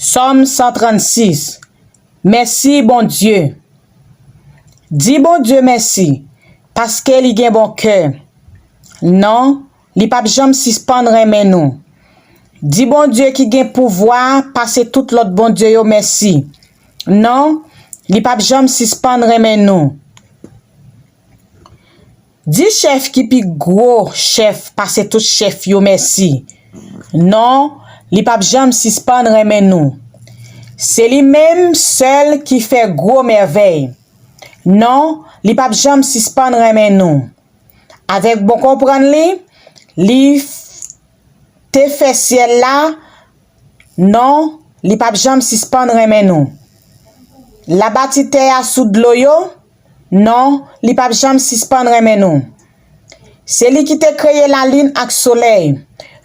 Somme 136. Merci bon Dieu. Dis bon Dieu merci, parce que li gen bon cœur. Non, li pa jam suspendre men nou. Dis bon Dieu qui gen pouvoir, passer tout l'autre bon Dieu yo merci. Non, li pa jam suspendre men nou. Dis chef qui pi gros chef, passer tout chef yo merci. Non, li pa jam suspendre men nou. C'est lui même seul qui fait gros merveille. Non, li pa jam suspendre men nou. Avec bon comprendre li te fait ciel là. Non, li pa jam suspendre men nou. La batite a sous de l'eau yo. Non, li pa jam suspendre men nou. C'est lui qui te créé la lune ak soleil.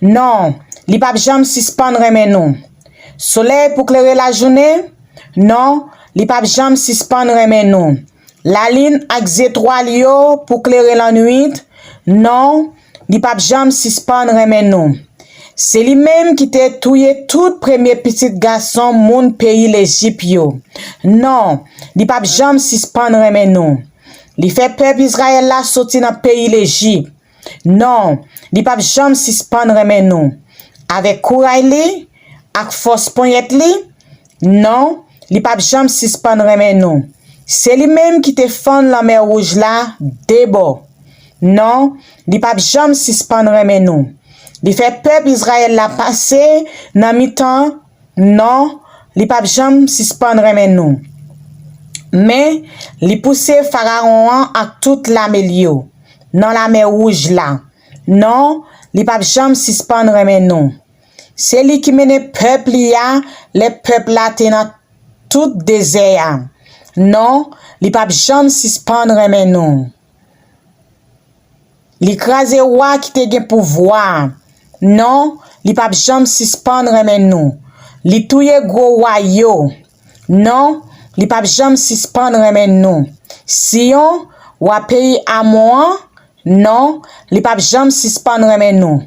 Non, li pa jam suspendre men nou. Soleil pour clairer la journée? Non, li pa jam suspendre men nou. La lune ak étoile yo pour clairer la nuit? Non, li pa jam suspendre men nou. C'est lui-même qui te touye tout premier petit garçon moun pays l'Égypte yo. Non, li pa jam suspendre men nou. Li fait peuple Israël la sorti dans pays l'Égypte. Non, li pa jam suspendre men nou. Avec courage li, ak force poignet li? Non, li pa jam suspendre men nou. C'est lui-même qui te fend la mer rouge là, debo. Non, li pa jam suspendre men nou. Li fait peuple Israël la passer dans mi-temps. Non, li pa jam suspendre men nou. Mais li pousse Pharaon ak toute la melio dans la mer rouge là. Non, li pa jam suspendre men nou. C'est lui qui mène peuple ya, les peuples là dans tout désert. Non, li pa jam suspendre men nou. Li krase roi qui te gen pouvoir. Non, li pa jam suspendre men nou. Li touye gros roi yo. Non, li pa jam suspendre men nou. Sion, wa pays Amon, non, li pa jam suspendre men nou.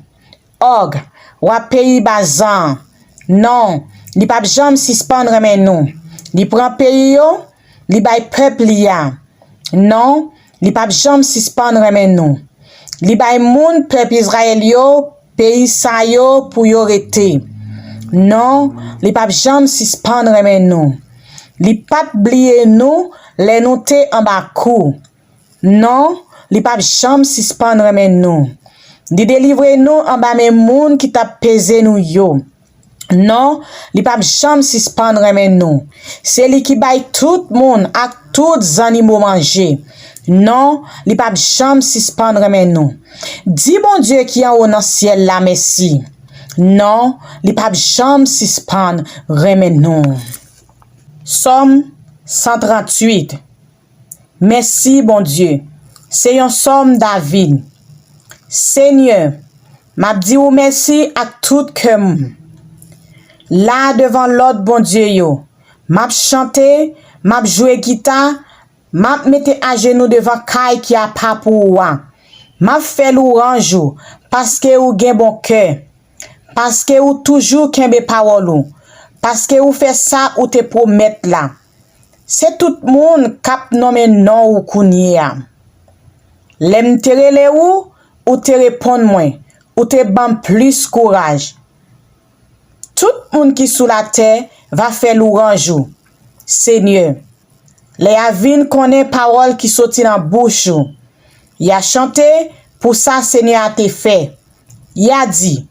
Og, wa pays Bazan, non, li pa jam suspendre men nou. Li prend pays yo, li bay peuple ya. Non, li pa jam suspendre men nou. Li bay moun peuple Israël yo, pays sa yo pour yo rete. Non, li pa jam suspendre men nou. Li pat bliye nou, les nou te en bakou. Non, li pa jam suspendre men nou. Li délivre nous en bas men moun qui t'a pesé nous yo. Non, li pa jam suspendre men nou. C'est li qui bay tout moun ak tout animaux manger. Non, li pa jam suspendre men nou. Dis bon Dieu qui en haut dans ciel la merci. Non, li pa jam suspendre men nou. Somme 138. Merci bon Dieu. C'est un somme David. Seigneur, m'a dit ou merci à tout cœur. Là devant l'autre bon Dieu yo, m'a chanté, m'a joué guitare, m'a mette à genoux devant Kai qui a pas pour moi. M'a fait louange parce que ou gen bon cœur, parce que ou toujours kembe parole ou, parce que ou fait ça ou te promet là. C'est tout monde k'ap nomme non ou kounye. Lem te rele ou te répond moins, ou te ban plus courage. Tout monde qui sous la terre va faire louange. Seigneur, les avines connaît parole qui sorti dans bouche. Il a chanté pour ça Seigneur a te fait. Il a dit,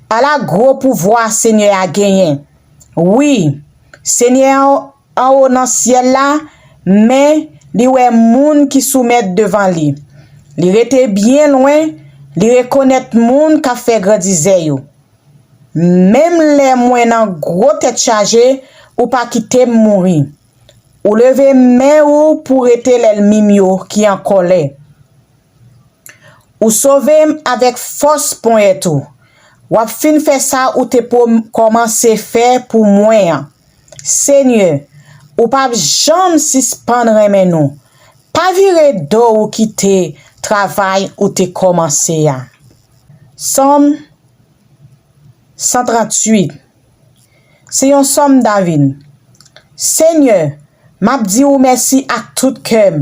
à la gros pouvoir Seigneur a gagné. Oui, Seigneur en haut dans ciel là, mais li wè moun qui soumet devant lui. Li rete bien loin, li reconnaître moun ka fait grandize yo. Même les moins nan gros tête chargé ou pas quitter mourir. Ou lever main ou pour rete l'ennemi yo qui en colère. Ou sauver avec force point et tout. Ou fin fait ça ou te pour commencer faire pour moi. Seigneur, ou pas jamais suspendre men nou. Pas virer do ou quitter travail ou te commencé ya. Somme 138. C'est un somme David. Seigneur, m'a dit ou merci à tout cœur.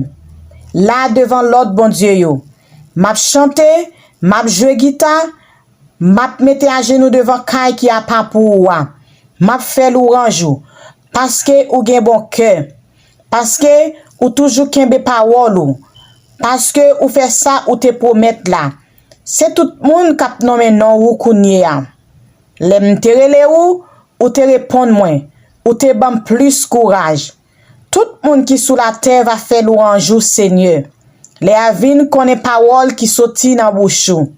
Là devant l'autre bon Dieu yo. M'a chanté, m'a joué guitare, m'a mette à genoux devant caille qui a pas pour moi. M'a fait louange parce que ou gen bon cœur. Parce que ou toujours kembe parole ou. Parce que ou fait ça ou te promet là. C'est tout monde k'ap nommé non ou kounye a. Lem te rele ou te répondre moins, ou te ban plus courage. Tout monde qui sous la terre va faire louange au Seigneur. Les avines connaît parole qui sorti dans bouchou.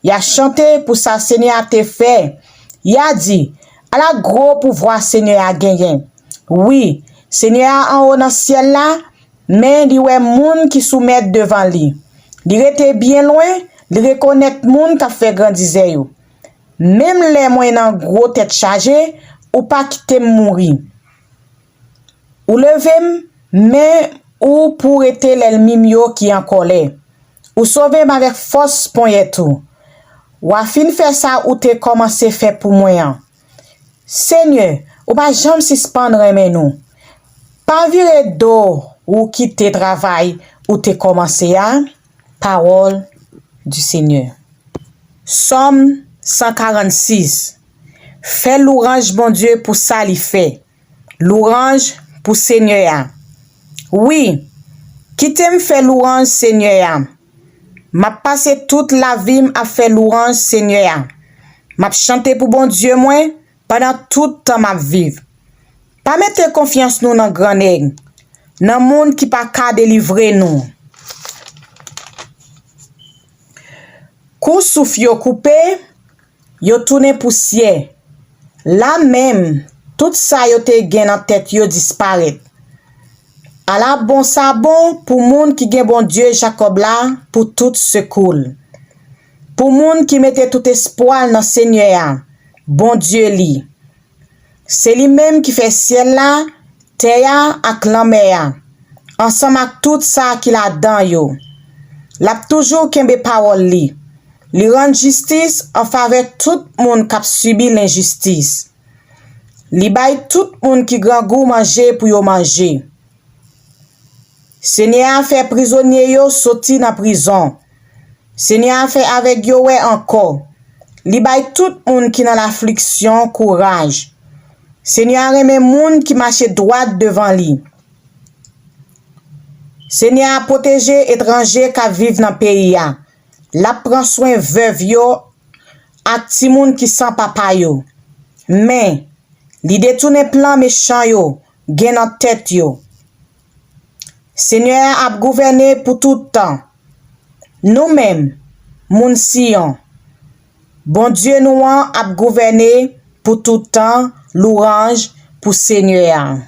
Il a chanté pour ça Seigneur a te fait. Il a dit, à la gros pouvoir Seigneur a gagné. Oui, Seigneur en haut dans ciel là, mais il y a moun qui soumet devant lui. Il était bien loin, il reconnaît moun qui a fait grandir yo. Même les moyens gros tête chargée, ou pas quitter mourir. Ou lever, mais ou pour être l'ennemi qui en colère. Ou sauver avec force point et tout. Ou a fin faire ça ou te commencé faire pour moi. Seigneur, ou pas jamais suspendre mais nous. Pas virer d'or ou quitter travail ou te commencé à parole du Seigneur. Somme 146. Fais louange bon Dieu pour ça li fait. Louange pour Seigneur. Oui, qui t'aime faire louange Seigneur. M'a passé toute la vie à faire louange Seigneur. M'a chanté pour bon Dieu moi pendant tout temps m'a vivre. Pas mettre confiance nous dans grand nèg. Dans monde qui pas ka délivrer nous. Kou souffle yo coupé, yo tourné poussière. Là même, tout ça yo te gen en tête yo disparaît. À la bon sabon pour moun qui gen bon Dieu Jacob là pour tout secours. Pour moun qui mette tout espoir dans Seigneur, bon Dieu li. C'est lui même qui fait ciel là, terre ak la mer. Ensemble avec tout ça qu'il a dans yo. L'a toujours kembe parole li. Li rend justice en faveur tout monde qui a subi l'injustice. Li bay tout monde qui grand goût manger pour yo manger. Seigneur a fait prisonnier yo sorti dans prison. Seigneur a fait avec yo ouais encore. Li bay tout monde qui dans l'affliction courage. Seigneur remet monde qui marche droit devant lui. Seigneur a protégé étranger qui vivent dans pays a. La prend soin veuve yo ak ti moun qui sans papa yo. Mais li détourne plan méchant yo gen en tête yo. Seigneur a gouverné pour tout temps. Nous-mêmes, moun Sion. Bon Dieu nous a gouverné pour tout temps, louange pour Seigneur.